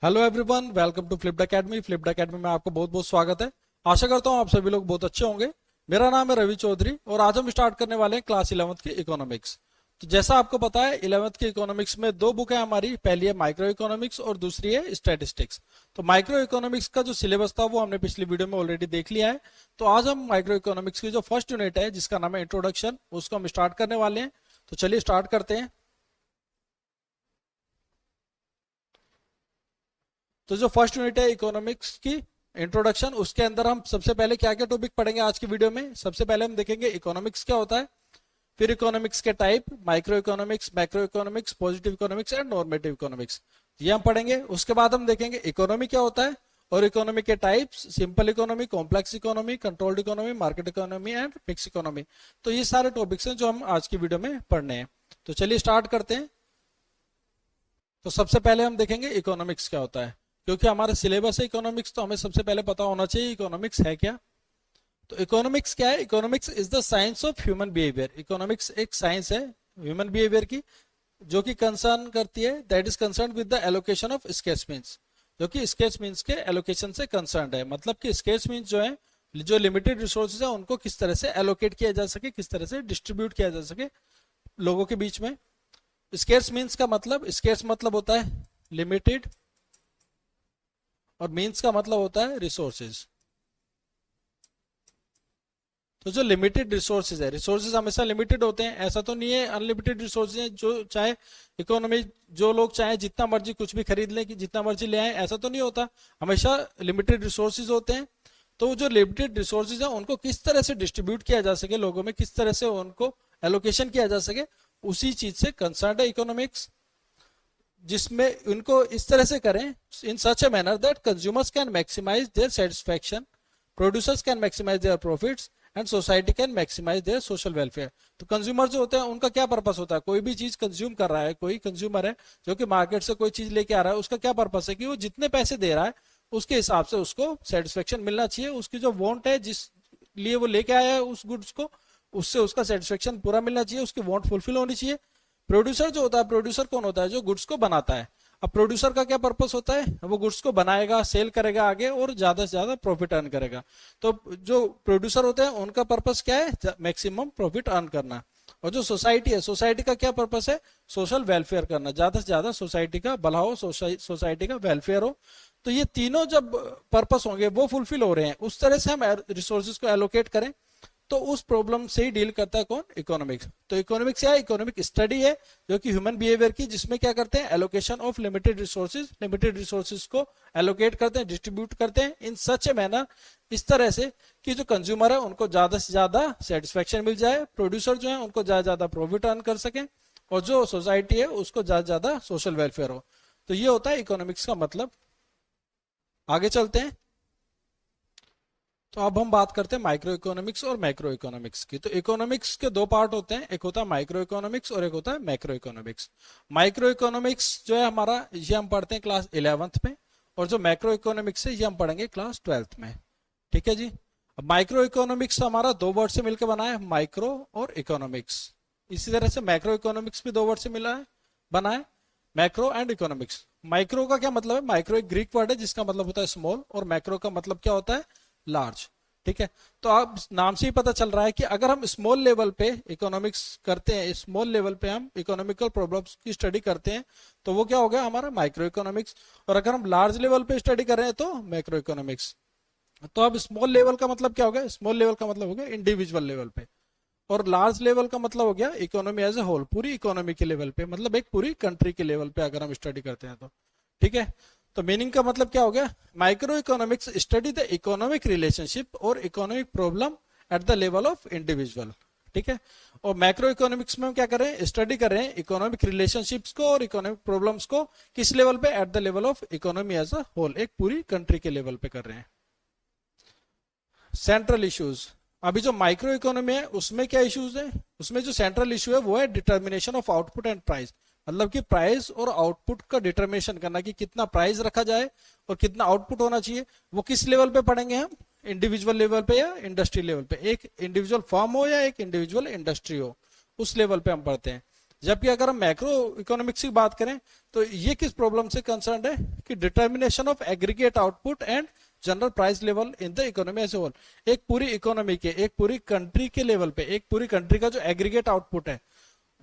Hello everyone, welcome to Flipped Academy. Flipped Academy में आपको बहुत बहुत स्वागत है। आशा करता हूँ आप सभी लोग बहुत अच्छे होंगे। मेरा नाम है रवि चौधरी और आज हम स्टार्ट करने वाले हैं क्लास 11th की इकोनॉमिक्स। तो जैसा आपको पता है 11th की इकोनॉमिक्स में दो बुक है हमारी, पहली है माइक्रो इकोनॉमिक्स और दूसरी है स्टैटिस्टिक्स। तो माइक्रो इकोनॉमिक्स का जो सिलेबस था वो हमने पिछली वीडियो में ऑलरेडी देख लिया है। तो आज हम माइक्रो इकोनॉमिक्स की जो फर्स्ट यूनिट है जिसका नाम है इंट्रोडक्शन, उसको हम स्टार्ट करने वाले हैं। तो चलिए स्टार्ट करते हैं। तो जो फर्स्ट यूनिट है इकोनॉमिक्स की इंट्रोडक्शन, उसके अंदर हम सबसे पहले क्या क्या टॉपिक पढ़ेंगे आज की वीडियो में। सबसे पहले हम देखेंगे इकोनॉमिक्स क्या होता है, फिर इकोनॉमिक्स के type, micro economics, macro economics, positive economics and normative economics, ये हम पढ़ेंगे। उसके बाद हम देखेंगे इकोनॉमी क्या होता है और इकोनॉमी के types, simple economy, complex economy, controlled economy, market economy and mix economy. तो ये सारे टॉपिक्स हैं जो हम आज की वीडियो में पढ़ने हैं। तो चलिए स्टार्ट करते हैं। तो सबसे पहले हम देखेंगे इकोनॉमिक्स क्या होता है। क्योंकि हमारा सिलेबस है इकोनॉमिक्स, तो हमें सबसे पहले पता होना चाहिए इकोनॉमिक्स है क्या। तो इकोनॉमिक्स क्या है? Economics is the science of human behaviour. Economics एक साइंस है ह्यूमन बिहेवियर की, जो कि कंसर्न करती है, that is concern with the allocation of sketch means, जो कि स्केच मीन्स के एलोकेशन से कंसर्न है। मतलब कि स्केच मीन्स जो है, जो लिमिटेड रिसोर्सेज है उनको किस तरह से एलोकेट किया जा सके, किस तरह से डिस्ट्रीब्यूट किया जा सके लोगों के बीच में। स्केच मीन्स का मतलब, स्केच मतलब होता है लिमिटेड और मीन्स का मतलब होता है रिसोर्सेज। तो जो लिमिटेड रिसोर्सेज है, रिसोर्सेज हमेशा लिमिटेड होते हैं, ऐसा तो नहीं है अनलिमिटेड रिसोर्सेज हैं। जो चाहे इकोनॉमी, जो लोग चाहे जितना मर्जी कुछ भी खरीद लें, कि जितना मर्जी ले आए, ऐसा तो नहीं होता। हमेशा लिमिटेड रिसोर्सेज होते हैं। तो जो लिमिटेड रिसोर्सेज है उनको किस तरह से डिस्ट्रीब्यूट किया जा सके लोगों में, किस तरह से उनको एलोकेशन किया जा सके, उसी चीज से कंसर्न है इकोनॉमिक्स। जिसमें उनको इस तरह से करें, in such a manner that consumers can maximise their satisfaction, producers can maximise their profits and society can maximise their social welfare. तो कंज्यूमर जो होते हैं उनका क्या पर्पस होता है? कोई भी चीज कंज्यूम कर रहा है, कोई कंज्यूमर है जो कि मार्केट से कोई चीज लेके आ रहा है, उसका क्या पर्पस है कि वो जितने पैसे दे रहा है उसके हिसाब से उसको सेटिस्फेक्शन मिलना चाहिए। उसकी जो वांट है, जिस लिए वो लेके आया है उस गुड्स को, उससे उसका सेटिस्फेक्शन पूरा मिलना चाहिए, उसकी वांट फुलफिल होनी चाहिए। प्रोड्यूसर जो होता है, प्रोड्यूसर कौन होता है? जो गुड्स को बनाता है। अब प्रोड्यूसर का क्या पर्पस होता है? वो गुड्स को बनाएगा, सेल करेगा आगे और ज्यादा से ज्यादा प्रॉफिट अर्न करेगा। तो जो प्रोड्यूसर होते हैं उनका पर्पस क्या है? मैक्सिमम प्रॉफिट अर्न करना। और जो सोसाइटी है, सोसाइटी का क्या पर्पस है? सोशल वेलफेयर करना, ज्यादा से ज्यादा सोसाइटी का भला हो, सोसाइटी का वेलफेयर हो। तो ये तीनों जब पर्पस होंगे वो फुलफिल हो रहे हैं, उस तरह से हम रिसोर्सेज को एलोकेट करें, तो उस प्रॉब्लम से ही डील करता है कौन? इकोनॉमिक्स। तो इकोनॉमिक्स क्या है? इकोनॉमिक स्टडी है जो कि ह्यूमन बिहेवियर की, जिसमें क्या करते हैं? Allocation of limited resources, limited resources को एलोकेट करते हैं, डिस्ट्रीब्यूट करते हैं इन सच ए मैनर, इस तरह से कि जो कंज्यूमर है उनको ज्यादा से ज्यादा सेटिस्फेक्शन मिल जाए, प्रोड्यूसर जो है उनको ज्यादा से ज्यादा प्रॉफिट अर्न कर सके, और जो सोसाइटी है उसको ज्यादा से ज्यादा सोशल वेलफेयर हो। तो ये होता है इकोनॉमिक्स का मतलब। आगे चलते हैं। तो अब हम बात करते हैं माइक्रो इकोनॉमिक्स और मैक्रो इकोनॉमिक्स की। तो इकोनॉमिक्स के दो पार्ट होते हैं, एक होता है माइक्रो इकोनॉमिक्स और एक होता है मैक्रो इकोनॉमिक्स। माइक्रो इकोनॉमिक्स जो है हमारा, ये हम पढ़ते हैं क्लास 11th में, और जो मैक्रो इकोनॉमिक्स है ये हम पढ़ेंगे क्लास 12th में। ठीक है जी। अब माइक्रो इकोनॉमिक्स हमारा दो वर्ड से मिलकर बना है, माइक्रो और इकोनॉमिक्स। इसी तरह से मैक्रो इकोनॉमिक्स भी दो वर्ड से मिला है, बना है, मैक्रो एंड इकोनॉमिक्स। माइक्रो का क्या मतलब है? माइक्रो एक ग्रीक वर्ड है जिसका मतलब होता है स्मॉल, और मैक्रो का मतलब क्या होता है? लार्ज। ठीक है। तो आप नाम से ही पता चल रहा है कि अगर हम स्मॉल लेवल पे इकोनॉमिक्स करते हैं, स्मॉल लेवल पे हम इकोनॉमिकल प्रॉब्लम्स की स्टडी करते हैं, तो वो क्या हो गया हमारा? Micro economics. और अगर हम लार्ज लेवल पे स्टडी कर रहे हैं तो मैक्रो इकोनॉमिक्स। तो अब स्मॉल लेवल का मतलब क्या हो गया? स्मॉल लेवल का मतलब हो गया इंडिविजुअल लेवल पे, और लार्ज लेवल का मतलब हो गया इकोनॉमी एज ए होल, पूरी इकोनॉमी के लेवल पे, मतलब एक पूरी कंट्री के लेवल पे अगर हम स्टडी करते हैं तो। ठीक है। तो मीनिंग का मतलब क्या हो गया? Micro economics study the economic relationship और economic problem at the level of individual. ठीक है। और मैक्रो इकोनॉमिक्स में हम क्या कर रहे हैं? स्टडी कर रहे हैं इकोनॉमिक रिलेशनशिप्स को और इकोनॉमिक प्रॉब्लम्स को, किस लेवल पे? At the level of economy as a whole, एक पूरी कंट्री के लेवल पे कर रहे हैं। सेंट्रल इश्यूज, अभी जो माइक्रो इकोनॉमी है उसमें क्या इश्यूज है? उसमें जो सेंट्रल इशू है वो है determination of output and price. मतलब कि प्राइस और आउटपुट का डिटर्मिनेशन करना, कि कितना प्राइस रखा जाए और कितना आउटपुट होना चाहिए। वो किस लेवल पे पढ़ेंगे हम? इंडिविजुअल लेवल पे या इंडस्ट्री लेवल पे? एक इंडिविजुअल फर्म हो या एक इंडिविजुअल इंडस्ट्री हो, उस लेवल पे हम पढ़ते हैं। जबकि अगर हम मैक्रो इकोनॉमिक्स की बात करें तो ये किस प्रॉब्लम से कंसर्न है कि determination of aggregate output and general price level in the economy as a whole. एक पूरी इकोनॉमी के, एक पूरी कंट्री के लेवल पे, एक पूरी कंट्री का जो एग्रीगेट आउटपुट है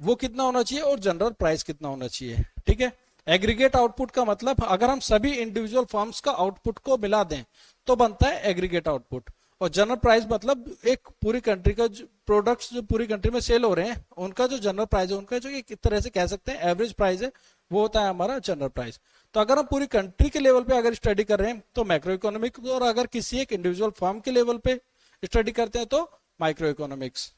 वो कितना होना चाहिए और जनरल प्राइस कितना होना चाहिए। ठीक है, एग्रीगेट आउटपुट का मतलब अगर हम सभी इंडिविजुअल फर्म्स का आउटपुट को मिला दें तो बनता है एग्रीगेट आउटपुट। और जनरल प्राइस मतलब एक पूरी कंट्री का प्रोडक्ट्स जो पूरी कंट्री में सेल हो रहे हैं उनका जो जनरल प्राइस है, उनका जो एक तरह से कह सकते हैं एवरेज प्राइस है, वो होता है हमारा जनरल प्राइस। तो अगर हम पूरी कंट्री के लेवल पे अगर स्टडी कर रहे हैं तो मैक्रो इकोनॉमिक्स, और अगर किसी एक इंडिविजुअल फर्म के लेवल पे स्टडी करते हैं तो माइक्रो इकोनॉमिक्स।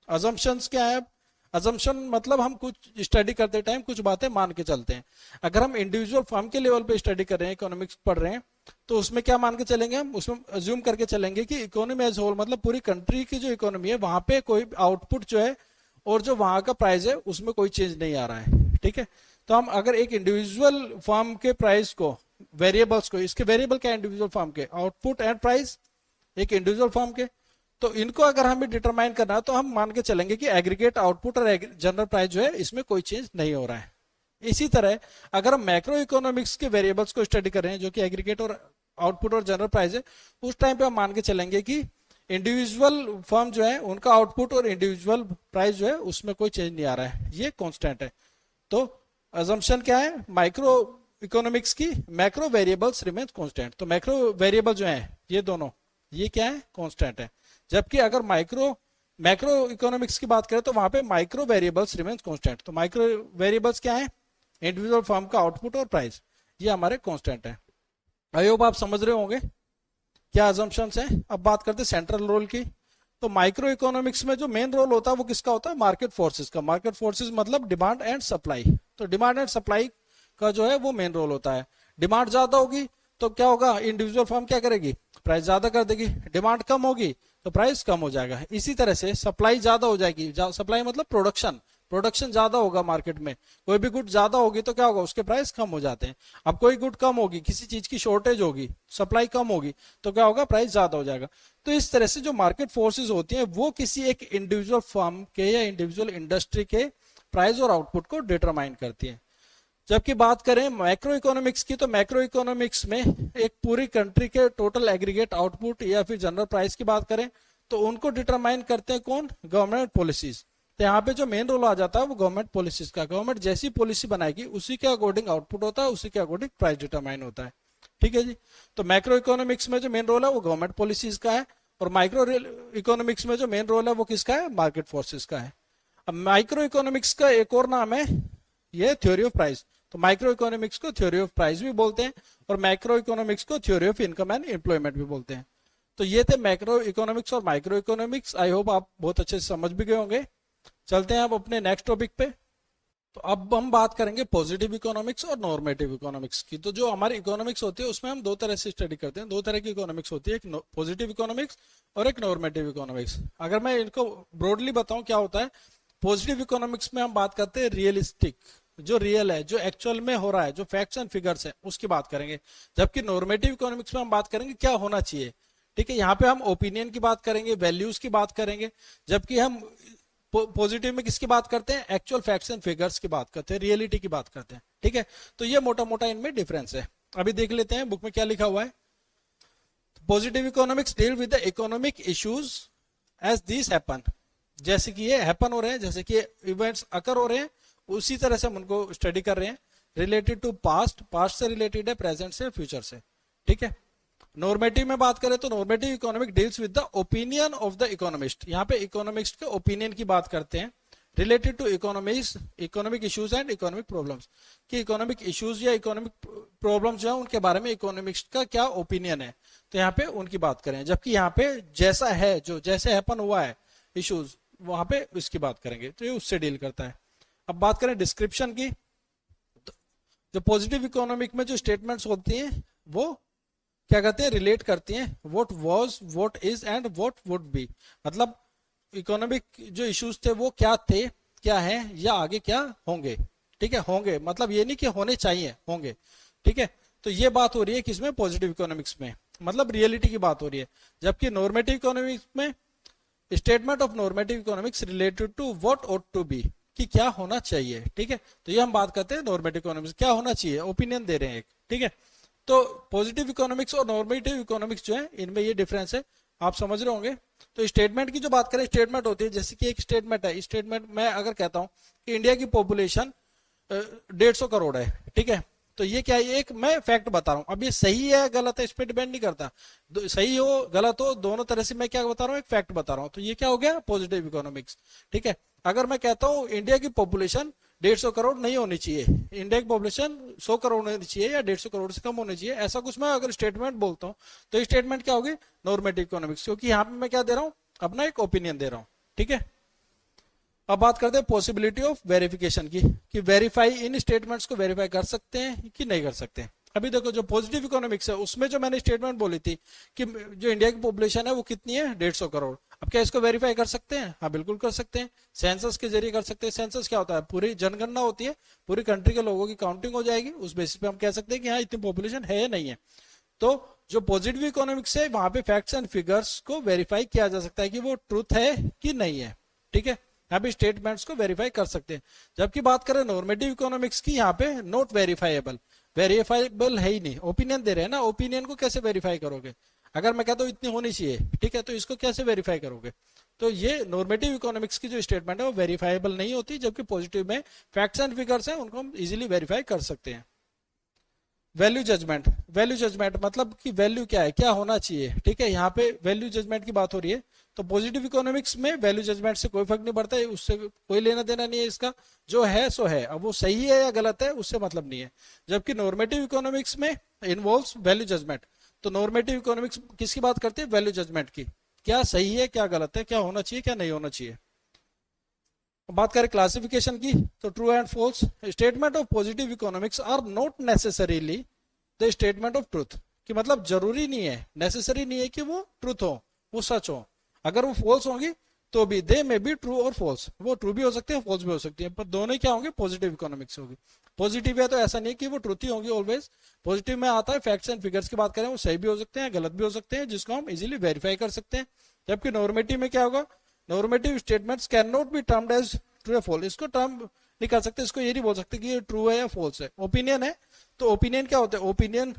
अजम्पशंस क्या है? अजम्पशन मतलब हम कुछ स्टडी करते टाइम कुछ बातें मान के चलते हैं। अगर हम इंडिविजुअल फर्म के लेवल पे स्टडी कर रहे हैं, इकोनॉमिक्स पढ़ रहे हैं, तो उसमें क्या मान के चलेंगे हम? उसमें अज्यूम करके चलेंगे कि इकोनॉमी एज होल मतलब पूरी कंट्री की जो इकोनॉमी है वहां पे कोई आउटपुट जो है और जो वहां का प्राइस है उसमें कोई चेंज नहीं आ रहा है। ठीक है, तो हम अगर एक इंडिविजुअल फर्म के प्राइस को, वेरिएबल्स को, इसके वेरिएबल क्या इंडिविजुअल फर्म के आउटपुट एंड प्राइस एक इंडिविजुअल फर्म के, तो इनको अगर हमें डिटरमाइन करना है तो हम मान के चलेंगे कि एग्रीगेट आउटपुट और जनरल प्राइस जो है इसमें कोई चेंज नहीं हो रहा है। इसी तरह अगर हम मैक्रो इकोनॉमिक्स के वेरिएबल्स को स्टडी कर रहे हैं जो कि एग्रीगेट और आउटपुट और जनरल प्राइस है, उस टाइम पे हम मान के चलेंगे कि इंडिविजुअल फर्म जो है उनका आउटपुट और इंडिविजुअल प्राइस जो है उसमें कोई चेंज नहीं आ रहा है, ये कांस्टेंट है। तो अजम्पशन क्या है मैक्रो इकोनॉमिक्स की? Macro variables remain constant. तो मैक्रो वेरिएबल जो है ये दोनों, ये क्या है? कांस्टेंट है। जबकि अगर मैक्रो इकोनॉमिक्स की बात करें तो वहां पे माइक्रो वेरिएबल्स रिमेन कांस्टेंट। तो माइक्रो वेरिएबल्स क्या है? इंडिविजुअल फर्म का आउटपुट और प्राइस, ये हमारे कांस्टेंट है। आई होप आप समझ रहे होंगे क्या अजम्पशंस है। अब बात करते हैं सेंट्रल रोल की। तो माइक्रो इकोनॉमिक्स में जो मेन रोल होता है वो किसका होता है? मार्केट फोर्सेस का। मार्केट फोर्सेस मतलब डिमांड एंड सप्लाई। तो डिमांड एंड सप्लाई का जो है वो मेन रोल होता है। डिमांड ज्यादा होगी तो क्या होगा? इंडिविजुअल फर्म क्या करेगी? प्राइस ज्यादा कर देगी। डिमांड कम होगी तो प्राइस कम हो जाएगा। इसी तरह से सप्लाई ज्यादा हो जाएगी, सप्लाई मतलब प्रोडक्शन ज्यादा होगा मार्केट में। कोई भी गुड ज्यादा होगी तो क्या होगा? उसके प्राइस कम हो जाते हैं। अब कोई गुड कम होगी, किसी चीज की शॉर्टेज होगी, सप्लाई कम होगी तो क्या होगा? प्राइस ज्यादा हो जाएगा। तो इस तरह से जो मार्केट फोर्सेस होती हैं वो किसी एक इंडिविजुअल फर्म के या इंडिविजुअल इंडस्ट्री के प्राइस और आउटपुट को डिटरमाइन करती है। जबकि बात करें मैक्रो इकोनॉमिक्स की, तो मैक्रो इकोनॉमिक्स में एक पूरी कंट्री के टोटल एग्रीगेट आउटपुट या फिर जनरल प्राइस की बात करें तो उनको डिटरमाइन करते हैं कौन? Government policies. तो यहाँ पे जो मेन रोल आ जाता है वो गवर्नमेंट पॉलिसीज का। गवर्नमेंट जैसी पॉलिसी बनाएगी उसी के अकॉर्डिंग आउटपुट होता है, उसी के अकॉर्डिंग प्राइस डिटरमाइन होता है। ठीक है जी। तो मैक्रो इकोनॉमिक्स में जो मेन रोल है वो गवर्नमेंट पॉलिसीज का है, और माइक्रो इकोनॉमिक्स में जो मेन रोल है वो किसका है? मार्केट फोर्सेज का है। अब माइक्रो इकोनॉमिक्स का एक और नाम है ये थ्योरी ऑफ प्राइस। तो माइक्रो इकोनॉमिक्स को थ्योरी ऑफ प्राइस भी बोलते हैं और मैक्रो इकोनॉमिक्स को theory of income and employment भी बोलते हैं। तो ये थे मैक्रो इकोनॉमिक्स और माइक्रो इकोनॉमिक्स। आई होप आप बहुत अच्छे से समझ भी गए होंगे। चलते हैं अब अपने नेक्स्ट टॉपिक पे। तो अब हम बात करेंगे पॉजिटिव इकोनॉमिक्स और नॉर्मेटिव इकोनॉमिक्स की। तो जो हमारी इकोनॉमिक्स होती है उसमें हम दो तरह से स्टडी करते हैं। दो तरह की इकोनॉमिक्स होती है, एक पॉजिटिव इकोनॉमिक्स और एक नॉर्मेटिव इकोनॉमिक्स। अगर मैं इनको ब्रॉडली बताऊं क्या होता है, पॉजिटिव इकोनॉमिक्स में हम बात करते हैं रियलिस्टिक, जो रियल है, जो एक्चुअल में हो रहा है, जो फैक्ट्स एंड फिगर्स है उसकी बात करेंगे। जबकि नॉर्मेटिव इकोनॉमिक्स में हम बात करेंगे क्या होना चाहिए। ठीक है, यहाँ पे हम ओपिनियन की बात करेंगे, वैल्यूज की बात करेंगे। जबकि हम पॉजिटिव में किसकी बात करते हैं? एक्चुअल फैक्ट्स एंड फिगर्स की बात करते हैं, रियलिटी की बात करते हैं। ठीक है, तो ये मोटा मोटा इनमें डिफरेंस है। अभी देख लेते हैं बुक में क्या लिखा हुआ है। Positive economics deal with the economic issues as this happen. जैसे कि ये हैपन हो रहे हैं, जैसे कि इवेंट्स अकर हो रहे हैं, उसी तरह से हम उनको स्टडी कर रहे हैं। रिलेटेड टू पास्ट, पास्ट से रिलेटेड है, प्रेजेंट से, फ्यूचर से। ठीक है। नॉर्मेटिव में बात करें तो normative economic deals with the opinion of the economist. यहाँ पे इकोनॉमिस्ट के ओपिनियन की बात करते हैं। Related to economic issues and economic problems, कि इकोनॉमिक इश्यूज या इकोनॉमिक प्रॉब्लम्स जो है उनके बारे में इकोनॉमिस्ट का क्या ओपिनियन है, तो यहाँ पे उनकी बात करें। जबकि यहाँ पे जैसा है, जो जैसे हैपन हुआ है इश्यूज, वहां पे इसकी बात करेंगे, तो ये उससे डील करता है। अब बात करें डिस्क्रिप्शन की, तो जो पॉजिटिव इकोनॉमिक में जो स्टेटमेंट्स होती हैं वो क्या कहते हैं? रिलेट करती हैं what was, what is and what would be. मतलब इकोनॉमिक जो इश्यूज थे वो क्या थे, क्या है, या आगे क्या होंगे। ठीक है, होंगे मतलब ये नहीं कि होने चाहिए, होंगे। ठीक है, तो ये बात हो रही है किसमें? पॉजिटिव इकोनॉमिक्स में, मतलब रियलिटी की बात हो रही है। जबकि नॉर्मेटिव इकोनॉमिक्स में statement of normative economics related to what ought to be, कि क्या होना चाहिए। ठीक है, तो ये हम बात करते हैं नॉर्मेटिव इकोनॉमिक्स, क्या होना चाहिए, ओपिनियन दे रहे हैं एक। ठीक है, तो पॉजिटिव इकोनॉमिक्स और नॉर्मेटिव इकोनॉमिक्स जो है इनमें ये डिफरेंस है, आप समझ रहे होंगे। तो स्टेटमेंट की जो बात करें, स्टेटमेंट होती है, जैसे कि एक स्टेटमेंट है, स्टेटमेंट मैं अगर कहता हूं कि इंडिया की पॉपुलेशन 150 करोड़ है। ठीक है, तो ये क्या है, एक मैं फैक्ट बता रहा हूं, अब ये सही है गलत है इस पर डिपेंड नहीं करता, सही हो गलत हो दोनों तरह से मैं क्या बता रहा हूं, एक फैक्ट बता रहा हूं, तो ये क्या हो गया, पॉजिटिव इकोनॉमिक्स। ठीक है, अगर मैं कहता हूं इंडिया की पॉपुलेशन 150 करोड़ नहीं होनी चाहिए, इंडिया की पॉपुलेशन 100 करोड़ होनी चाहिए या 150 करोड़ से कम होनी चाहिए, ऐसा कुछ मैं अगर स्टेटमेंट बोलता हूं तो ये स्टेटमेंट क्या होगी, नॉर्मेटिव इकोनॉमिक्स, क्योंकि यहां पे मैं क्या दे रहा हूं, अपना एक ओपिनियन दे रहा हूं। ठीक है, अब बात करते हैं पॉसिबिलिटी ऑफ वेरिफिकेशन की, कि वेरीफाई इन स्टेटमेंट्स को वेरीफाई कर सकते हैं कि नहीं कर सकते हैं। अभी देखो जो पॉजिटिव इकोनॉमिक्स है उसमें जो मैंने स्टेटमेंट बोली थी कि जो इंडिया की पॉपुलेशन है वो कितनी है, 150 करोड़, अब क्या इसको वेरीफाई कर सकते हैं, हाँ बिल्कुल कर सकते हैं, सेंसस के जरिए कर सकते हैं। सेंसस क्या होता है, पूरी जनगणना होती है, पूरी कंट्री के लोगों की काउंटिंग हो जाएगी, उस बेसिस पे हम कह सकते हैं कि हाँ इतनी पॉपुलेशन है या नहीं है। तो जो पॉजिटिव इकोनॉमिक्स है वहां पे फैक्ट्स एंड फिगर्स को वेरीफाई किया जा सकता है कि वो ट्रूथ है कि नहीं है। ठीक है, यहाँ पे स्टेटमेंट्स को वेरीफाई कर सकते हैं। जबकि बात करें नॉर्मेटिव इकोनॉमिक्स की, यहाँ पे नॉट वेरीफाइबल, वेरीफाइबल है ही नहीं, ओपिनियन दे रहे हैं ना, ओपिनियन को कैसे वेरीफाई करोगे, अगर मैं कहता हूँ इतनी होनी चाहिए, ठीक है, तो इसको कैसे वेरीफाई करोगे। तो ये नॉर्मेटिव इकोनॉमिक्स की जो स्टेटमेंट है वो वेरीफाइबल नहीं होती, जबकि पॉजिटिव में फैक्ट्स एंड फिगर्स हैं उनको हम इजिली वेरीफाई कर सकते हैं। वैल्यू जजमेंट, वैल्यू जजमेंट मतलब कि वैल्यू क्या है, क्या होना चाहिए। ठीक है, यहाँ पे वैल्यू जजमेंट की बात हो रही है, तो पॉजिटिव इकोनॉमिक्स में वैल्यू जजमेंट से कोई फर्क नहीं पड़ता है, उससे कोई लेना देना नहीं है, इसका जो है सो है, अब वो सही है या गलत है उससे मतलब नहीं है। जबकि नॉर्मेटिव इकोनॉमिक्स में इन्वॉल्व्स वैल्यू जजमेंट, तो नॉर्मेटिव इकोनॉमिक्स किसकी बात करती है, वैल्यू जजमेंट की, क्या सही है क्या गलत है, क्या होना चाहिए क्या नहीं होना चाहिए। बात करें क्लासिफिकेशन की, तो true and false, statement of positive economics are not necessarily the statement of truth, कि मतलब जरूरी नहीं है, नेसेसरी नहीं है कि वो ट्रूथ हो, वो सच हो, अगर वो फॉल्स होंगी तो भी दे मे बी ट्रू और फॉल्स, वो ट्रू भी हो सकते हैं फॉल्स भी हो सकती है, पर दोनों ही क्या होंगे, पॉजिटिव इकोनॉमिक्स होगी। पॉजिटिव है तो ऐसा नहीं कि वो ट्रूथ ही होंगी ऑलवेज, पॉजिटिव में आता है फैक्ट्स एंड फिगर्स की बात करें वो सही भी हो सकते हैं गलत भी हो सकते हैं, जिसको हम इजिली वेरीफाई कर सकते हैं। जबकि नॉर्मेटिव में क्या होगा, normative statements can not be termed as true या फॉल्स, इसको टर्म नहीं कर सकते, इसको ये नहीं बोल सकते कि ये ट्रू है या फॉल्स है। ओपिनियन है तो ओपिनियन क्या होता है, ओपिनियन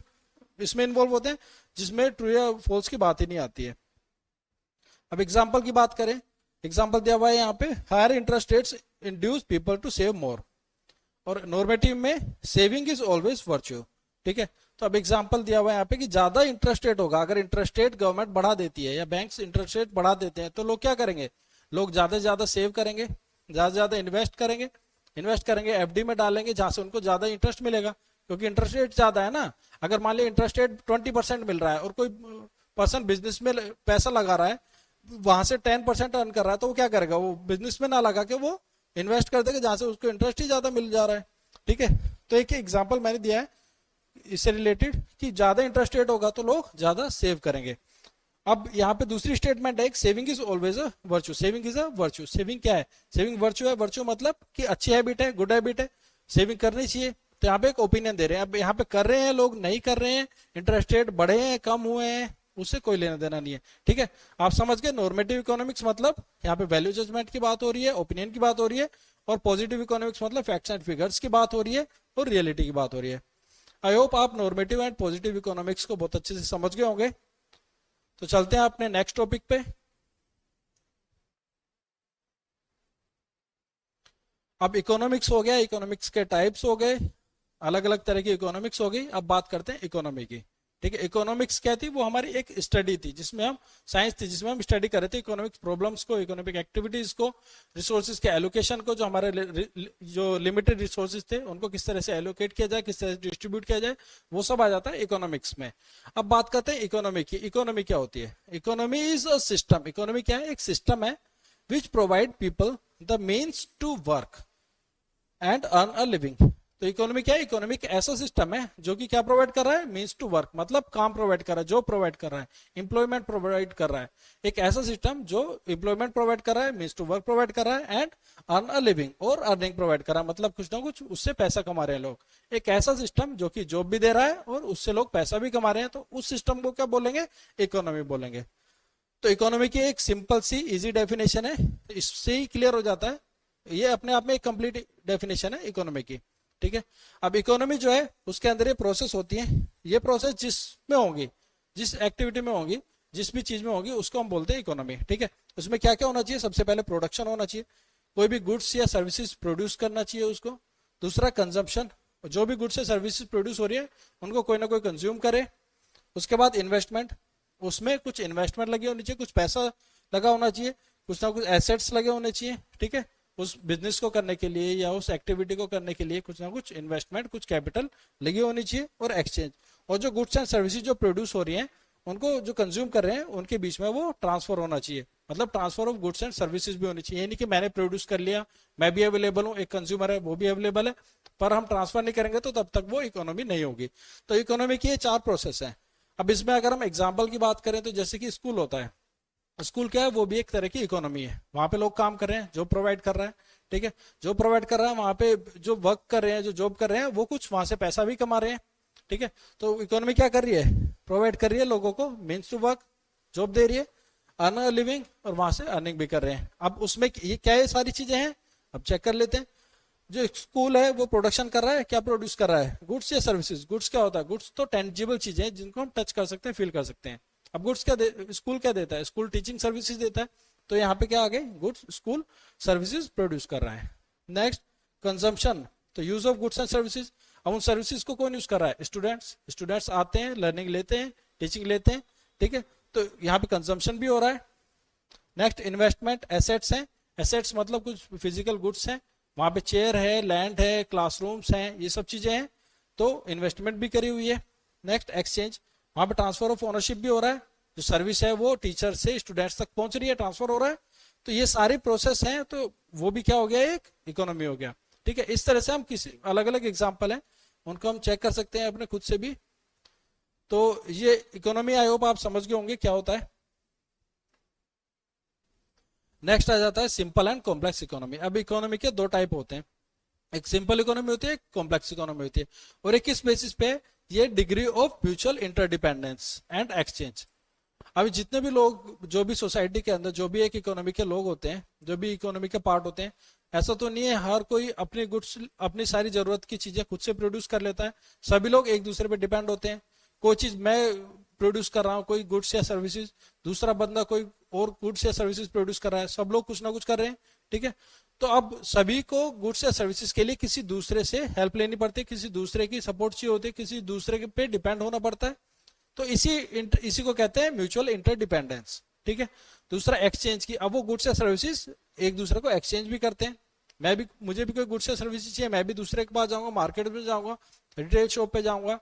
इसमें इन्वॉल्व होते हैं जिसमें ट्रू या फॉल्स की बात ही नहीं आती है। अब एग्जाम्पल की बात करें, एग्जाम्पल दिया हुआ है यहाँ पे, higher interest rates induce people to save more, और नॉर्मेटिव में सेविंग इज ऑलवेज वर्च्यू। ठीक है, तो अब एग्जांपल दिया हुआ है यहाँ पे कि ज्यादा इंटरेस्ट रेट होगा, अगर इंटरेस्ट रेट गवर्नमेंट बढ़ा देती है या बैंक्स इंटरेस्ट रेट बढ़ा देते हैं तो लोग क्या करेंगे, लोग ज्यादा से ज्यादा सेव करेंगे, ज्यादा से ज्यादा इन्वेस्ट करेंगे एफडी में डालेंगे जहां से उनको ज्यादा इंटरेस्ट मिलेगा, क्योंकि इंटरेस्ट रेट ज्यादा है ना। अगर मान लिया इंटरेस्ट रेट 20% मिल रहा है और कोई पर्सन बिजनेस में पैसा लगा रहा है, वहां से 10% अर्न कर रहा है, तो वो क्या करेगा, वो बिजनेस में ना लगा के वो इन्वेस्ट कर देगा जहां से उसको इंटरेस्ट ही ज्यादा मिल जा रहा है। ठीक है, तो एक एग्जाम्पल मैंने दिया है इससे रिलेटेड कि ज्यादा इंटरेस्ट रेट होगा तो लोग ज्यादा सेव करेंगे। अब यहाँ पे दूसरी स्टेटमेंट है, saving is always a virtue, saving is a virtue, saving क्या है, सेविंग वर्च्यू है, वर्च्यू मतलब कि अच्छी हैबिट है, गुड हैबिट है, सेविंग करनी चाहिए। तो यहाँ पे एक ओपिनियन दे रहे हैं, अब यहाँ पे कर रहे हैं लोग नहीं कर रहे हैं, इंटरेस्ट रेट बढ़े हैं कम हुए हैं, उससे कोई लेना देना नहीं है। ठीक है, आप समझ गए, नॉर्मेटिव इकोनॉमिक्स मतलब यहाँ पे वैल्यू जजमेंट की बात हो रही है, ओपिनियन की बात हो रही है, और पॉजिटिव इकोनॉमिक्स मतलब फैक्ट्स एंड फिगर्स की बात हो रही है और रियलिटी की बात हो रही है। आई होप आप नॉर्मेटिव एंड पॉजिटिव इकोनॉमिक्स को बहुत अच्छे से समझ गए होंगे। तो चलते हैं अपने नेक्स्ट टॉपिक पे। अब इकोनॉमिक्स हो गया, इकोनॉमिक्स के टाइप्स हो गए, अलग अलग तरह की इकोनॉमिक्स हो गई। अब बात करते हैं इकोनॉमी की। ठीक है, इकोनॉमिक्स क्या थी, वो हमारी एक स्टडी थी जिसमें हम साइंस थी जिसमें हम स्टडी कर रहे थे इकोनॉमिक प्रॉब्लम्स को, इकोनॉमिक एक्टिविटीज को, रिसोर्सेज के एलोकेशन को, जो हमारे जो लिमिटेड रिसोर्सेज थे उनको किस तरह से एलोकेट किया जाए, किस तरह से डिस्ट्रीब्यूट किया जाए, वो सब आ जाता है इकोनॉमिक्स में। अब बात करते हैं इकोनॉमी की। इकोनॉमी क्या होती है, economy is a system, economy क्या है, एक सिस्टम है which provide people the means to work and earn a living. तो इकोनॉमी क्या है, इकोनॉमी एक ऐसा सिस्टम है जो कि क्या प्रोवाइड कर रहा है, मीन्स टू वर्क मतलब काम प्रोवाइड कर रहा है, जो प्रोवाइड कर रहा है, एम्प्लॉयमेंट प्रोवाइड कर रहा है। एक ऐसा सिस्टम जो एम्प्लॉयमेंट प्रोवाइड कर रहा है, मीन्स टू वर्क प्रोवाइड कर रहा है, एंड अर्न अ लिविंग और अर्निंग प्रोवाइड कर रहा है, मतलब कुछ ना कुछ उससे पैसा कमा रहे हैं लोग। एक ऐसा सिस्टम जो कि जॉब भी दे रहा है और उससे लोग पैसा भी कमा रहे हैं, तो उस सिस्टम को क्या बोलेंगे, इकोनॉमी बोलेंगे। तो इकोनॉमी की एक सिंपल सी इजी डेफिनेशन है, इससे ही क्लियर हो जाता है ये अपने आप में एक कंप्लीट डेफिनेशन है इकोनॉमी की, ठीक है। अब इकोनॉमी जो है उसके अंदर ये प्रोसेस होती है, ये प्रोसेस जिसमें होंगी, जिस एक्टिविटी में होंगी, जिस भी चीज में होगी उसको हम बोलते हैं इकोनॉमी, ठीक है। उसमें क्या क्या होना चाहिए, सबसे पहले प्रोडक्शन होना चाहिए, कोई भी गुड्स या सर्विसेज प्रोड्यूस करना चाहिए उसको। दूसरा कंजम्पशन, जो भी गुड्स या सर्विसेज प्रोड्यूस हो रही है उनको कोई ना कोई कंज्यूम करे। उसके बाद इन्वेस्टमेंट, उसमें कुछ इन्वेस्टमेंट लगी होनी चाहिए, कुछ पैसा लगा होना चाहिए, कुछ ना कुछ एसेट्स लगे होने चाहिए, ठीक है। उस बिजनेस को करने के लिए या उस एक्टिविटी को करने के लिए कुछ ना कुछ इन्वेस्टमेंट, कुछ कैपिटल लगी होनी चाहिए। और एक्सचेंज, और जो गुड्स एंड सर्विसेज जो प्रोड्यूस हो रही हैं उनको जो कंज्यूम कर रहे हैं उनके बीच में वो ट्रांसफर होना चाहिए, मतलब transfer of goods and services भी होनी चाहिए। ये नहीं कि मैंने प्रोड्यूस कर लिया, मैं भी अवेलेबल हूँ, एक कंज्यूमर है वो भी अवेलेबल है, पर हम ट्रांसफर नहीं करेंगे तो तब तक वो इकोनॉमी नहीं होगी। तो इकोनॉमी की ये 4 प्रोसेस है। अब इसमें अगर हम एग्जाम्पल की बात करें तो जैसे कि स्कूल होता है, स्कूल क्या है, वो भी एक तरह की इकोनॉमी है। वहां पे लोग काम कर रहे हैं, जो प्रोवाइड कर रहा है, ठीक है, जो प्रोवाइड कर रहा है वहां पे जो वर्क कर रहे हैं, जो जॉब कर रहे हैं, वो कुछ वहां से पैसा भी कमा रहे हैं, ठीक है। तो इकोनॉमी क्या कर रही है, प्रोवाइड कर रही है लोगों को मीन्स टू वर्क, जॉब दे रही है, अर्न अ लिविंग, और वहां से अर्निंग भी कर रहे हैं। अब उसमें ये क्या है, सारी चीजें हैं, अब चेक कर लेते हैं। जो स्कूल है वो प्रोडक्शन कर रहा है, क्या प्रोड्यूस कर रहा है, गुड्स या सर्विसेज। गुड्स क्या होता है, गुड्स तो टेंजिबल चीजें हैं जिनको हम टच कर सकते हैं, फील कर सकते हैं। अब गुड्स क्या स्कूल क्या देता है, स्कूल टीचिंग सर्विसेज देता है, तो यहाँ पे क्या आ गए, गुड्स स्कूल सर्विसेज प्रोड्यूस कर रहा है। नेक्स्ट कंजम्पशन, तो use of goods and services. अब उन सर्विसेज को कौन यूज कर रहा है, स्टूडेंट्स, स्टूडेंट्स आते हैं, लर्निंग लेते हैं, टीचिंग लेते हैं, ठीक है, तो यहाँ पे कंजम्पशन भी हो रहा है। नेक्स्ट इन्वेस्टमेंट, एसेट्स हैं, एसेट्स मतलब कुछ फिजिकल गुड्स हैं, वहां पे चेयर है, लैंड है, क्लासरूम्स हैं, ये सब चीजें हैं, तो इन्वेस्टमेंट भी करी हुई है। नेक्स्ट एक्सचेंज, वहां पे ट्रांसफर ऑफ ओनरशिप भी हो रहा है, जो सर्विस है वो टीचर से स्टूडेंट्स तक पहुंच रही है, ट्रांसफर हो रहा है, तो ये सारी प्रोसेस हैं, तो वो भी क्या हो गया, एक इकोनॉमी हो गया, ठीक है। इस तरह से हम किसी अलग अलग एग्जाम्पल हैं उनको हम चेक कर सकते हैं अपने खुद से भी। तो ये इकोनॉमी आई होप आप समझ गए होंगे क्या होता है। नेक्स्ट आ जाता है सिंपल एंड कॉम्प्लेक्स इकोनॉमी। अब इकोनॉमी के 2 टाइप होते हैं, एक सिंपल इकोनॉमी होती है, एक कॉम्प्लेक्स इकोनॉमी होती है। और एक किस बेसिस पे, ये degree of mutual interdependence and exchange. अभी जितने भी लोग, जो भी सोसाइटी के अंदर जो भी एक इकोनॉमी के लोग होते हैं, जो भी इकोनॉमी के पार्ट होते हैं, ऐसा तो नहीं है हर कोई अपनी गुड्स, अपनी सारी जरूरत की चीजें खुद से प्रोड्यूस कर लेता है। सभी लोग एक दूसरे पे डिपेंड होते हैं। कोई चीज मैं प्रोड्यूस कर रहा हूँ, कोई गुड्स या सर्विसेज, दूसरा बंदा कोई और गुड्स या सर्विसेज प्रोड्यूस कर रहा है, सब लोग कुछ ना कुछ कर रहे हैं, ठीक है। तो अब सभी को गुड्स या सर्विसेज के लिए किसी दूसरे से हेल्प लेनी पड़ती है, किसी दूसरे की सपोर्ट चाहिए होती है, किसी दूसरे पे डिपेंड होना पड़ता है। तो इसी को कहते हैं म्यूचुअल इंटरडिपेंडेंस, ठीक है। दूसरा एक्सचेंज की, अब वो गुड्स या सर्विसेज एक दूसरे को एक्सचेंज भी करते हैं। मैं भी, मुझे भी कोई गुड्स या सर्विसेज चाहिए, मैं भी दूसरे के पास जाऊंगा, मार्केट में जाऊंगा, रिटेल शॉप पे जाऊंगा,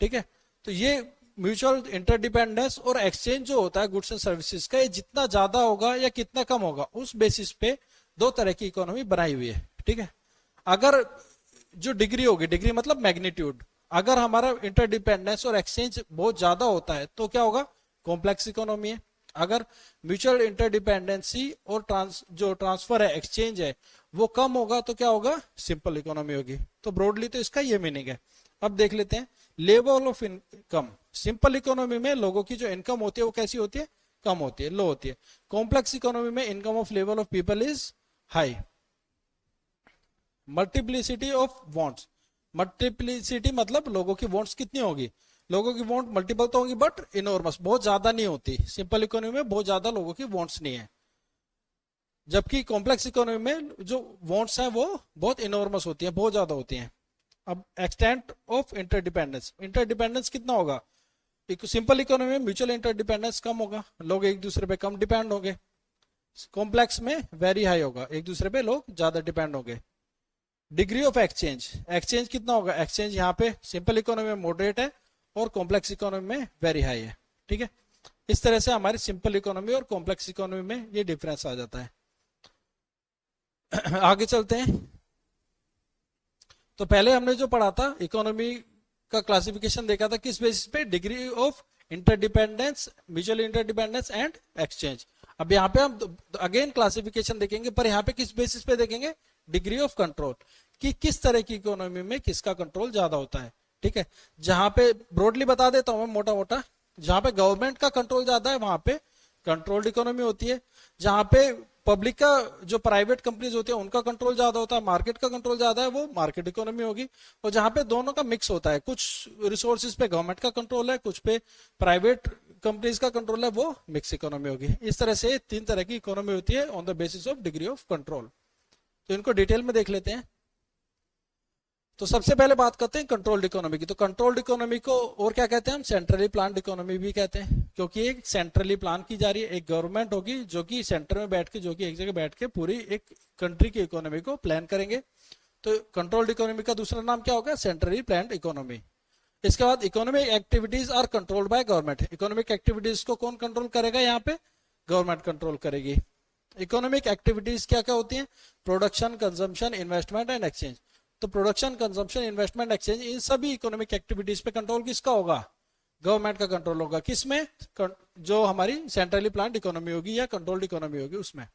ठीक है। तो ये म्यूचुअल इंटरडिपेंडेंस और एक्सचेंज जो होता है गुड्स एंड सर्विसेज का, ये जितना ज्यादा होगा या कितना कम होगा, उस बेसिस पे 2 तरह की इकोनॉमी बनाई हुई है, ठीक है। अगर जो डिग्री होगी, डिग्री मतलब मैग्नीट्यूड, अगर हमारा इंटरडिपेंडेंस और एक्सचेंज बहुत ज्यादा होता है तो क्या होगा, कॉम्प्लेक्स इकोनॉमी है। अगर म्यूचुअल इंटरडिपेंडेंसी और जो ट्रांसफर है, एक्सचेंज है, वो कम होगा तो क्या होगा, सिंपल इकोनॉमी होगी। तो ब्रॉडली तो इसका ये मीनिंग है। अब देख लेते हैं level of income. Simple economy में लोगों की जो इनकम होती है वो कैसी होती है, कम होती है, लो होती है। कॉम्प्लेक्स इकोनॉमी में income of level of people is high. Multiplicity of wants, multiplicity मतलब लोगों की वांट्स कितनी होगी, लोगों की वांट मल्टीपल तो होगी बट इनॉर्मस, बहुत ज्यादा नहीं होती। सिंपल इकोनॉमी में बहुत ज्यादा लोगों की वांट्स नहीं है, जबकि कॉम्प्लेक्स इकोनॉमी में जो वांट्स हैं वो बहुत इनॉर्मस होती है, बहुत ज्यादा होती हैं। अब एक्सटेंट ऑफ इंटरडिपेंडेंस, इंटरडिपेंडेंस कितना होगा, सिंपल इकोनॉमी में म्यूचुअल इंटरडिपेंडेंस कम होगा, लोग एक दूसरे पे कम डिपेंड होंगे। कॉम्प्लेक्स में वेरी हाई होगा, एक दूसरे पे लोग ज्यादा डिपेंड होंगे। डिग्री ऑफ एक्सचेंज, एक्सचेंज कितना होगा, एक्सचेंज यहाँ पे सिंपल इकोनॉमी में मॉडरेट है और कॉम्प्लेक्स इकोनॉमी में वेरी हाई है, ठीक है। इस तरह से हमारी सिंपल इकोनॉमी और कॉम्प्लेक्स इकोनॉमी में ये डिफरेंस आ जाता है। आगे चलते हैं। तो पहले हमने जो पढ़ा था इकोनॉमी का क्लासिफिकेशन देखा था किस बेसिस पे, degree of interdependence, mutual interdependence and exchange. अब यहाँ पे हम अगेन क्लासिफिकेशन देखेंगे, पर यहाँ पे किस बेसिस पे देखेंगे, डिग्री ऑफ कंट्रोल, कि किस तरह की इकोनॉमी में किसका कंट्रोल ज्यादा होता है, ठीक है। जहां पे ब्रॉडली बता देता हूं मैं मोटा मोटा, जहां पे गवर्नमेंट का कंट्रोल ज्यादा है वहां पे कंट्रोल्ड इकोनॉमी होती है, जहां पे पब्लिक का, जो प्राइवेट कंपनीज होती है उनका कंट्रोल ज्यादा होता है, मार्केट का कंट्रोल ज्यादा है, वो मार्केट इकोनॉमी होगी। और जहां पे दोनों का मिक्स होता है, कुछ रिसोर्सेज पे गवर्नमेंट का कंट्रोल है, कुछ पे प्राइवेट कंपनीज का कंट्रोल है, वो मिक्स इकोनॉमी होगी। इस तरह से 3 तरह की इकोनॉमी होती है on the basis of degree of control. तो इनको डिटेल में देख लेते हैं। तो सबसे पहले बात करते हैं कंट्रोल्ड इकोनॉमी की। तो कंट्रोल्ड इकोनॉमी को और क्या कहते हैं हम, सेंट्रली प्लान्ड इकोनॉमी भी कहते हैं, क्योंकि एक सेंट्रली प्लान की जा रही है, एक गवर्नमेंट होगी जो कि सेंटर में बैठ के, जो कि एक जगह बैठ के पूरी एक कंट्री की इकोनॉमी को प्लान करेंगे। तो कंट्रोल्ड इकोनॉमी का दूसरा नाम क्या होगा, सेंट्रली प्लान्ड इकोनॉमी। इसके बाद economic activities are controlled by government. Economic activities को कौन कंट्रोल करेगा, यहाँ पे गवर्नमेंट कंट्रोल करेगी। इकोनॉमिक एक्टिविटीज क्या क्या होती है, production, consumption, investment and exchange. तो प्रोडक्शन, कंजम्पशन, इन्वेस्टमेंट, एक्सचेंज, इन सभी इकोनॉमिक एक्टिविटीज पे कंट्रोल किसका होगा, गवर्नमेंट का कंट्रोल होगा। किसमें, जो हमारी सेंट्रली प्लान्ड इकोनॉमी होगी या कंट्रोल्ड इकोनॉमी होगी उसमें।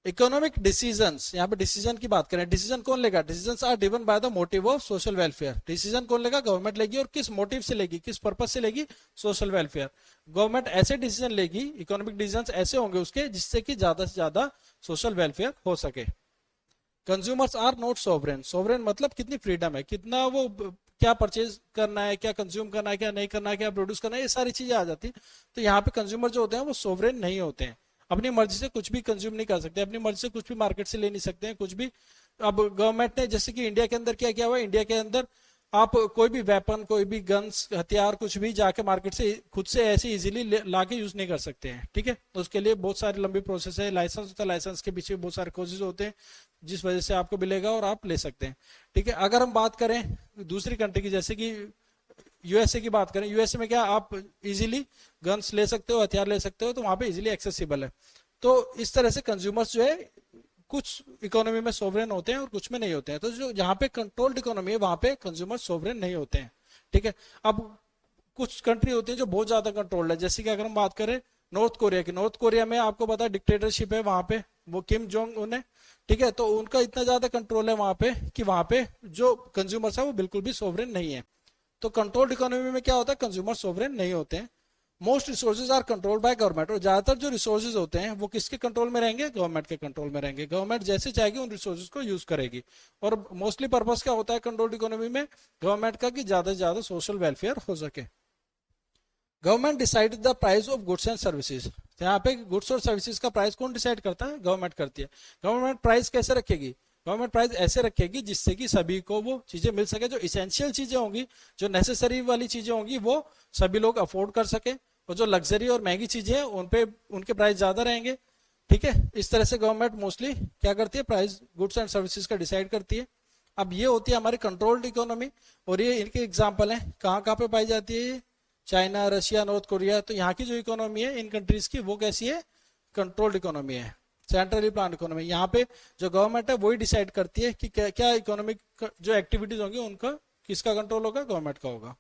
इकोनॉमिक डिसीजंस, यहाँ पे डिसीजन की बात करें, डिसीजन कौन लेगा, decisions are driven by the motive of social welfare. Decision कौन लेगा, गवर्नमेंट लेगी, और किस मोटिव से लेगी, किस पर्पज से लेगी, सोशल वेलफेयर। गवर्नमेंट ऐसे डिसीजन लेगी, इकोनॉमिक डिसीजंस ऐसे होंगे उसके जिससे कि ज्यादा से ज्यादा सोशल वेलफेयर हो सके। Consumers are not sovereign. Sovereign मतलब कितनी फ्रीडम है, कितना वो क्या परचेज करना है, क्या कंज्यूम करना है, क्या नहीं करना है, क्या प्रोड्यूस करना है, ये सारी चीजें आ जाती है। तो यहाँ पे कंज्यूमर जो होते हैं वो सोवरेन नहीं होते हैं, अपनी मर्जी से कुछ भी कंज्यूम नहीं कर सकते, अपनी मर्जी से कुछ भी मार्केट से ले नहीं सकते हैं कुछ भी। अब गवर्नमेंट ने, जैसे कि इंडिया के अंदर क्या किया हुआ है, इंडिया के अंदर आप कोई भी वेपन, कोई भी गन्स, हथियार, कुछ भी जाके मार्केट से खुद से ऐसे इजीली लाके यूज नहीं कर सकते हैं, ठीक है। तो उसके लिए बहुत सारी लंबी प्रोसेस है, लाइसेंस होता है, लाइसेंस के पीछे बहुत सारे कोर्सेज होते हैं जिस वजह से आपको मिलेगा और आप ले सकते हैं, ठीक है। अगर हम बात करें दूसरी कंट्री की, जैसे कि यूएसए की बात करें, यूएसए में क्या आप इजीली गन्स ले सकते हो, हथियार ले सकते हो, तो वहां पे इजीली एक्सेसिबल है। तो इस तरह से कंज्यूमर्स जो है कुछ इकोनॉमी में सोवरेन होते हैं और कुछ में नहीं होते हैं। तो जो जहां पे कंट्रोल्ड इकोनॉमी है वहां पे कंज्यूमर सोवरेन नहीं होते हैं, ठीक है। अब कुछ कंट्री होती है जो बहुत ज्यादा कंट्रोल्ड है, जैसे कि अगर हम बात करें नॉर्थ कोरिया की, नॉर्थ कोरिया में आपको पता है डिक्टेटरशिप है वहां पे, वो किम जोंग उन है, ठीक है। तो उनका इतना ज्यादा कंट्रोल है वहां पे कि वहां पे जो कंज्यूमर्स है वो बिल्कुल भी सोवरेन नहीं है। तो कंट्रोल्ड इकोनॉमी में क्या होता है, कंज्यूमर सोवरेन नहीं होते हैं। Most resources are controlled by government. और ज्यादातर जो रिसोर्सेज होते हैं वो किसके कंट्रोल में रहेंगे, गवर्नमेंट के कंट्रोल में रहेंगे। गवर्नमेंट जैसे चाहेगी उन रिसोर्सेज को यूज करेगी। और मोस्टली पर्पस क्या होता है कंट्रोल्ड इकोनॉमी में गवर्नमेंट का, कि ज्यादा से ज्यादा सोशल वेलफेयर हो सके। Government decide the price of goods and services. यहाँ पे गुड्स और सर्विसेज का प्राइस कौन डिसाइड करता है, गवर्नमेंट करती है। गवर्नमेंट प्राइस कैसे रखेगी, गवर्नमेंट प्राइस ऐसे रखेगी जिससे कि सभी को वो चीजें मिल सके, जो इसेंशियल चीजें होंगी, जो नेसेसरी वाली चीजें होंगी वो सभी लोग अफोर्ड कर सके, और जो लग्जरी और महंगी चीजें हैं उन पे उनके प्राइस ज्यादा रहेंगे, ठीक है। इस तरह से गवर्नमेंट मोस्टली क्या करती है, प्राइस गुड्स एंड सर्विसेज का डिसाइड करती है। अब ये होती है हमारी कंट्रोल्ड इकोनॉमी, और ये इनके एग्जाम्पल है, कहाँ कहाँ पे पाई जाती है ये, चाइना, रशिया, नॉर्थ कोरिया। तो यहाँ की जो इकोनॉमी है इन कंट्रीज की, वो कैसी है, कंट्रोल्ड इकोनॉमी है, सेंट्रली प्लान इकोनॉमी। यहाँ पे जो गवर्नमेंट है वही डिसाइड करती है कि क्या इकोनॉमिक जो एक्टिविटीज होंगी उनका किसका कंट्रोल होगा, गवर्नमेंट का होगा।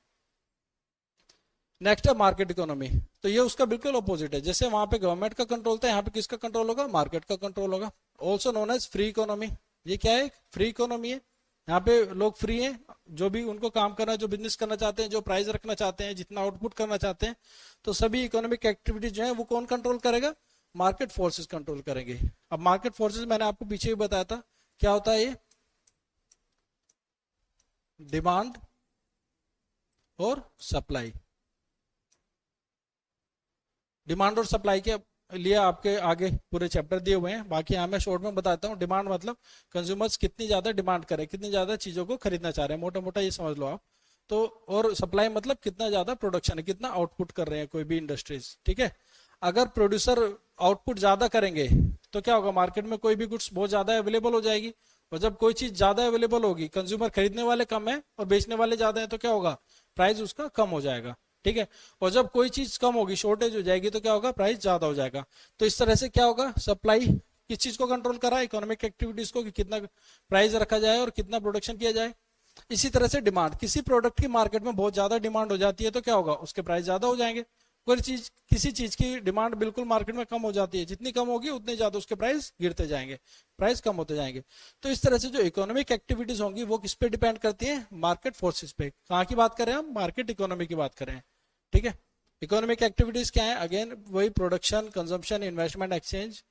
नेक्स्ट है मार्केट इकोनॉमी। तो ये उसका बिल्कुल अपोजिट है, जैसे वहां पे गवर्नमेंट का कंट्रोल था, यहाँ पे किसका कंट्रोल होगा, मार्केट का कंट्रोल होगा। Also known as free economy. ये क्या है, फ्री इकोनॉमी है। यहाँ पे लोग फ्री हैं, जो भी उनको काम करना है, जो बिजनेस करना चाहते हैं, जो प्राइस रखना चाहते हैं, जितना आउटपुट करना चाहते हैं, तो सभी इकोनॉमिक एक्टिविटीज जो है वो कौन कंट्रोल करेगा, मार्केट फोर्सेस कंट्रोल करेंगे। अब मार्केट फोर्सेस मैंने आपको पीछे ही बताया था क्या होता है, ये डिमांड और सप्लाई। डिमांड और सप्लाई के लिए आपके आगे पूरे चैप्टर दिए हुए हैं, बाकी यहाँ मैं शॉर्ट में बताता हूँ। डिमांड मतलब कंज्यूमर्स कितनी ज्यादा डिमांड करें, कितनी ज्यादा चीजों को खरीदना चाह रहे हैं, मोटा मोटा ये समझ लो आप। तो और सप्लाई मतलब कितना ज्यादा प्रोडक्शन है, कितना आउटपुट कर रहे हैं कोई भी इंडस्ट्रीज, ठीक है। अगर प्रोड्यूसर आउटपुट ज्यादा करेंगे तो क्या होगा, मार्केट में कोई भी गुड्स बहुत ज्यादा अवेलेबल हो जाएगी। और जब कोई चीज ज्यादा अवेलेबल होगी, कंज्यूमर खरीदने वाले कम है और बेचने वाले ज्यादा है, तो क्या होगा, प्राइस उसका कम हो जाएगा, ठीक है। और जब कोई चीज कम होगी, शॉर्टेज हो जाएगी, तो क्या होगा, प्राइस ज्यादा हो जाएगा। तो इस तरह से क्या होगा, सप्लाई किस चीज को कंट्रोल करा, इकोनॉमिक एक्टिविटीज को, कि कितना प्राइस रखा जाए और कितना प्रोडक्शन किया जाए। इसी तरह से डिमांड, किसी प्रोडक्ट की मार्केट में बहुत ज्यादा डिमांड हो जाती है तो क्या होगा, उसके प्राइस ज्यादा हो जाएंगे। कोई चीज, किसी चीज की डिमांड बिल्कुल मार्केट में कम हो जाती है, जितनी कम होगी उतने ज्यादा उसके प्राइस गिरते जाएंगे, प्राइस कम होते जाएंगे। तो इस तरह से जो इकोनॉमिक एक्टिविटीज होंगी वो किस पे डिपेंड करती है, मार्केट फोर्सेस पे। कहाँ की बात करें हम, मार्केट इकोनॉमी की बात करें, ठीक है। इकोनॉमिक एक्टिविटीज क्या है, अगेन वही production, consumption, investment, exchange.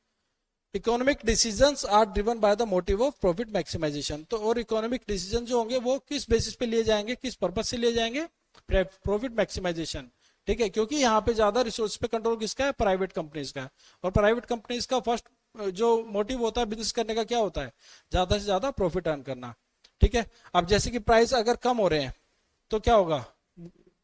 Economic decisions are driven by the motive of profit maximization. तो और इकोनॉमिक डिसीजन जो होंगे वो किस बेसिस पे लिए जाएंगे, किस पर्पज से लिए जाएंगे, प्रॉफिट मैक्सिमाइजेशन। ठीक है, क्योंकि यहाँ पे ज्यादा रिसोर्स पे कंट्रोल किसका है, प्राइवेट कंपनीज का है। और प्राइवेट कंपनीज का फर्स्ट जो मोटिव होता है बिजनेस करने का क्या होता है, ज्यादा से ज्यादा प्रॉफिट अर्न करना। ठीक है, अब जैसे कि प्राइस अगर कम हो रहे हैं तो क्या होगा,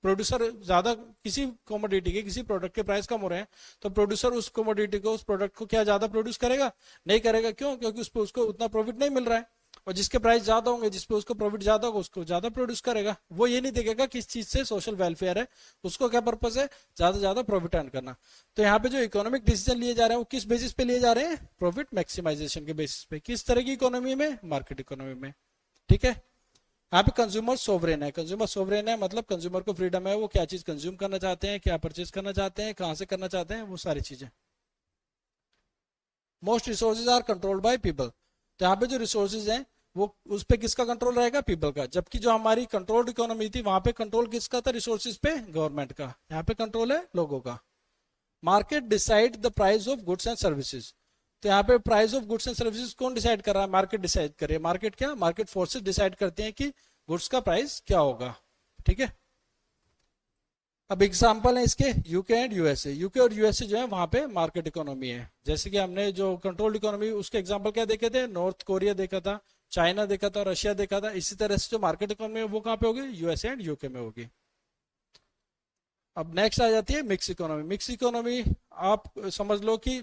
प्रोड्यूसर ज्यादा किसी कमोडिटी के, किसी प्रोडक्ट के प्राइस कम हो रहे हैं तो प्रोड्यूसर उस कमोडिटी को, उस प्रोडक्ट को क्या ज्यादा प्रोड्यूस करेगा, नहीं करेगा। क्यों, क्योंकि उस पर उसको उतना प्रॉफिट नहीं मिल रहा है। और जिसके प्राइस ज्यादा होंगे, जिस पे उसको प्रॉफिट ज्यादा होगा, उसको ज्यादा प्रोड्यूस करेगा। वो ये नहीं देखेगा किस चीज से सोशल वेलफेयर है, उसको क्या पर्पस है, ज्यादा से ज्यादा प्रॉफिट अर्न करना। तो यहाँ पे जो इकोनॉमिक डिसीजन लिए जा रहे हैं वो किस बेसिस पे लिए जा रहे हैं, प्रॉफिट मैक्सिमाइजेशन के बेसिस पे। किस तरह की इकोनॉमी में, मार्केट इकोनॉमी में। ठीक है, यहाँ पे कंज्यूमर सोवरेन है। कंज्यूमर सोवरेन है मतलब कंज्यूमर को फ्रीडम है, वो क्या चीज कंज्यूम करना चाहते हैं, क्या परचेज करना चाहते हैं, कहां से करना चाहते हैं, वो सारी चीजें। Most resources are controlled by people. तो यहाँ पे जो रिसोर्सेज हैं वो उस पे किसका कंट्रोल रहेगा, पीपल का। जबकि जो हमारी कंट्रोल्ड इकोनॉमी थी वहां पे कंट्रोल किसका था, रिसोर्सेज पे, गवर्नमेंट का। यहाँ पे कंट्रोल है लोगों का। Market decide the price of goods and services. तो यहाँ पे price of goods and services कौन डिसाइड कर रहा है, मार्केट डिसाइड कर रही है। मार्केट क्या, मार्केट फोर्सेज डिसाइड करते हैं कि गुड्स का प्राइस क्या होगा। ठीक है, अब एग्जांपल है इसके यूके एंड यूएसए। यूके और यूएसए जो है वहां पे मार्केट इकोनॉमी है। जैसे कि हमने जो कंट्रोल्ड इकोनॉमी उसके एग्जांपल क्या देखे थे, नॉर्थ कोरिया देखा था, चाइना देखा था, रशिया देखा था। इसी तरह से जो मार्केट इकोनॉमी है वो कहाँ पे होगी, यूएसए एंड यूके में होगी। अब नेक्स्ट आ जाती है मिक्स इकोनॉमी। मिक्स इकोनॉमी आप समझ लो कि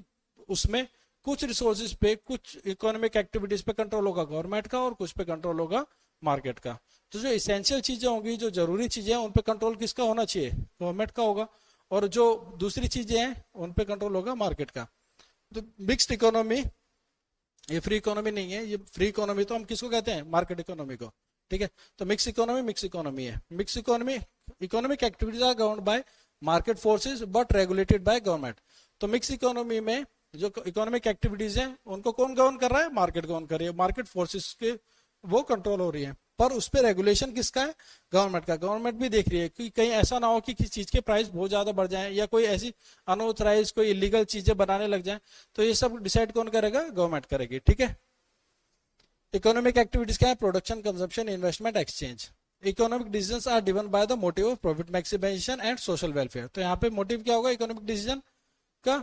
उसमें कुछ रिसोर्सेज पे, कुछ इकोनॉमिक एक्टिविटीज पे कंट्रोल होगा गवर्नमेंट का और कुछ पे कंट्रोल होगा मार्केट का। तो जो इसेंशियल चीजें होंगी, जो जरूरी चीजें हैं, उन पे कंट्रोल किसका होना चाहिए, गवर्नमेंट का होगा। और जो दूसरी चीजें हैं उन पे कंट्रोल होगा मार्केट का। तो मिक्स्ड इकोनॉमी, ये फ्री इकोनॉमी नहीं है। ये फ्री इकोनॉमी तो हम किसको कहते हैं, मार्केट इकोनॉमी को। ठीक है, तो मिक्स इकोनॉमी मिक्स इकोनॉमी है। Mix economy, economic activities are governed by market forces but regulated by government. तो मिक्स इकोनॉमी में जो इकोनॉमिक एक्टिविटीज हैं उनको कौन गवर्न कर रहा है, मार्केट गवर्न कर रही है। मार्केट फोर्सेस के वो कंट्रोल हो रही है, पर उस पर रेगुलेशन किसका है, गवर्नमेंट का। गवर्नमेंट भी देख रही है कि कहीं ऐसा ना हो कि किसी चीज के प्राइस बहुत ज्यादा बढ़ जाए या कोई ऐसी अनऑथराइज कोई इलीगल चीजें बनाने लग जाए। तो ये सब डिसाइड कौन करेगा, गवर्नमेंट करेगी। ठीक है, इकोनॉमिक एक्टिविटीज क्या है, production, consumption, investment, exchange. Economic decisions are driven by the motive of profit maximization and social welfare. तो यहाँ पे मोटिव क्या होगा इकोनॉमिक डिसीजन का,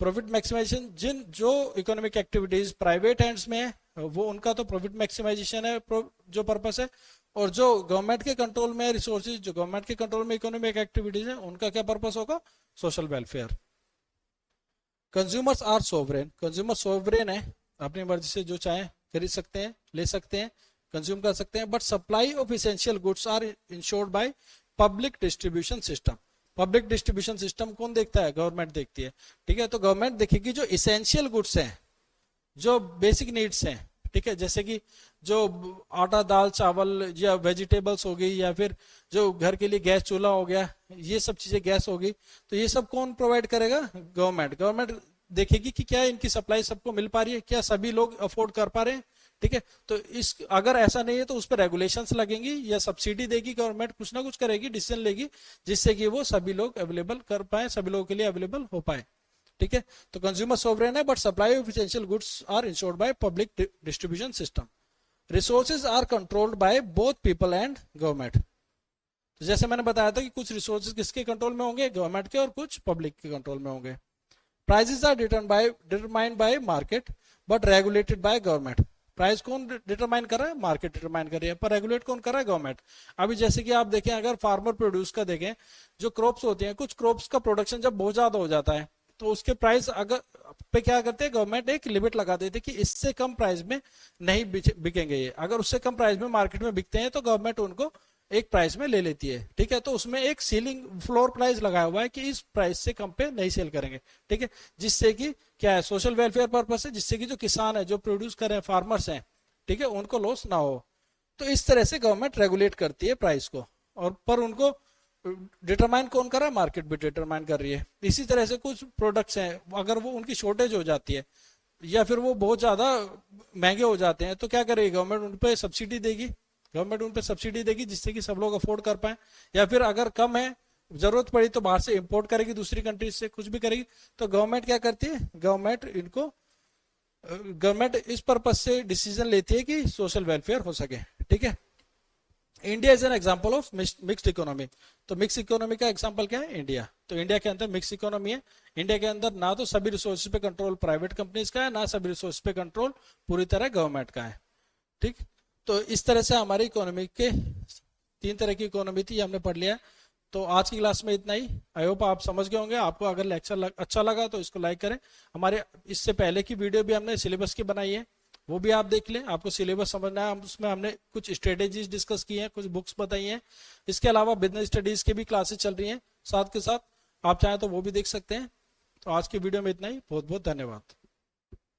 प्रॉफिट मैक्सिमाइजेशन। जिन जो इकोनॉमिक एक्टिविटीज प्राइवेट हैंड्स में है वो उनका तो प्रॉफिट मैक्सिमाइजेशन है जो पर्पस है। और जो गवर्नमेंट के कंट्रोल में रिसोर्सेज, जो गवर्नमेंट के कंट्रोल में इकोनॉमिक एक्टिविटीज है, उनका क्या पर्पस होगा, social welfare. Consumers are sovereign. Consumer sovereign है, अपनी मर्जी से जो चाहे खरीद सकते हैं, ले सकते हैं, कंज्यूम कर सकते हैं। But supply of essential goods are insured by public distribution system. Public distribution system कौन देखता है, गवर्नमेंट देखती है। ठीक है, तो गवर्नमेंट देखेगी जो इसेंशियल गुड्स हैं, जो बेसिक नीड्स हैं। ठीक है, जैसे कि जो आटा, दाल, चावल या वेजिटेबल्स हो गई, या फिर जो घर के लिए गैस चूल्हा हो गया, ये सब चीजें, गैस होगी, तो ये सब कौन प्रोवाइड करेगा, गवर्नमेंट। गवर्नमेंट देखेगी कि क्या इनकी सप्लाई सबको मिल पा रही है, क्या सभी लोग अफोर्ड कर पा रहे हैं। ठीक है, तो इस अगर ऐसा नहीं है तो उस पर रेगुलेशंस लगेंगी या सब्सिडी देगी गवर्नमेंट, कुछ ना कुछ करेगी, डिसीजन लेगी, जिससे कि वो सभी लोग अवेलेबल कर पाए, सभी लोगों के लिए अवेलेबल हो पाए। ठीक है, तो कंज्यूमर सोवरेन है but supply of essential goods are insured by public distribution system. Resources are controlled by both people and government. तो जैसे मैंने बताया था कि कुछ रिसोर्सेज किसके कंट्रोल में होंगे, गवर्नमेंट के, और कुछ पब्लिक के कंट्रोल में होंगे। Prices are determined by market but regulated by government. Price कौन डिटरमाइन कर रहा है, मार्केट डिटरमाइन कर रही है, पर रेगुलेट कौन कर रहा है, गवर्नमेंट। अभी जैसे कि आप देखें, अगर फार्मर प्रोड्यूस का देखें, जो क्रॉप्स होती हैं, कुछ क्रॉप्स का प्रोडक्शन जब बहुत ज्यादा हो जाता है तो उसके प्राइस अगर पे क्या करते हैं, गवर्नमेंट एक लिमिट लगा देती है कि इससे कम प्राइस में नहीं बिकेंगे ये। अगर उससे कम प्राइस में मार्केट में बिकते हैं तो गवर्नमेंट उनको एक प्राइस में ले लेती है। ठीक है, तो उसमें एक सीलिंग फ्लोर प्राइस लगाया हुआ है कि इस प्राइस से कम पे नहीं सेल करेंगे। ठीक है, जिससे कि क्या है, सोशल वेलफेयर पर्पस है, जिससे कि जो किसान है, जो प्रोड्यूस कर रहे हैं, फार्मर्स हैं, ठीक है, उनको लॉस ना हो। तो इस तरह से गवर्नमेंट रेगुलेट करती है प्राइस को, और पर उनको डिटरमाइन कौन कर रहा है, मार्केट भी डिटरमाइन कर रही है। इसी तरह से कुछ प्रोडक्ट्स हैं, अगर वो उनकी शॉर्टेज हो जाती है या फिर वो बहुत ज्यादा महंगे हो जाते हैं तो क्या करेगी, गवर्नमेंट उन पर सब्सिडी देगी। गवर्नमेंट उन पर सब्सिडी देगी जिससे कि सब लोग अफोर्ड कर पाए। या फिर अगर कम है, जरूरत पड़ी तो बाहर से इंपोर्ट करेगी, दूसरी कंट्रीज से कुछ भी करेगी। तो गवर्नमेंट क्या करती है, गवर्नमेंट इनको गवर्नमेंट इस पर्पज से डिसीजन लेती है कि सोशल वेलफेयर हो सके, ठीक है। India is an example of mixed economy. तो मिक्स इकोनॉमी का एग्जांपल क्या है? इंडिया। तो इंडिया के अंदर मिक्स इकोनॉमी है। इंडिया के अंदर ना तो सभी रिसोर्सेज पे कंट्रोल प्राइवेट कंपनीज का है, ना सभी रिसोर्स पे कंट्रोल पूरी तरह गवर्नमेंट का है, ठीक। तो इस तरह से हमारी इकोनॉमी के 3 तरह की इकोनॉमी थी, हमने पढ़ लिया। तो आज की क्लास में इतना ही। आई होप आप समझ गए होंगे। आपको अगर लेक्चर अच्छा लगा तो इसको लाइक करें। हमारे इससे पहले की वीडियो भी हमने सिलेबस की बनाई है, वो भी आप देख लें। आपको सिलेबस समझना है, उसमें हमने कुछ स्ट्रेटेजीज डिस्कस की हैं, कुछ बुक्स बताई हैं। इसके अलावा बिजनेस स्टडीज की भी क्लासेस चल रही हैं साथ के साथ, आप चाहें तो वो भी देख सकते हैं। तो आज की वीडियो में इतना ही। बहुत बहुत धन्यवाद।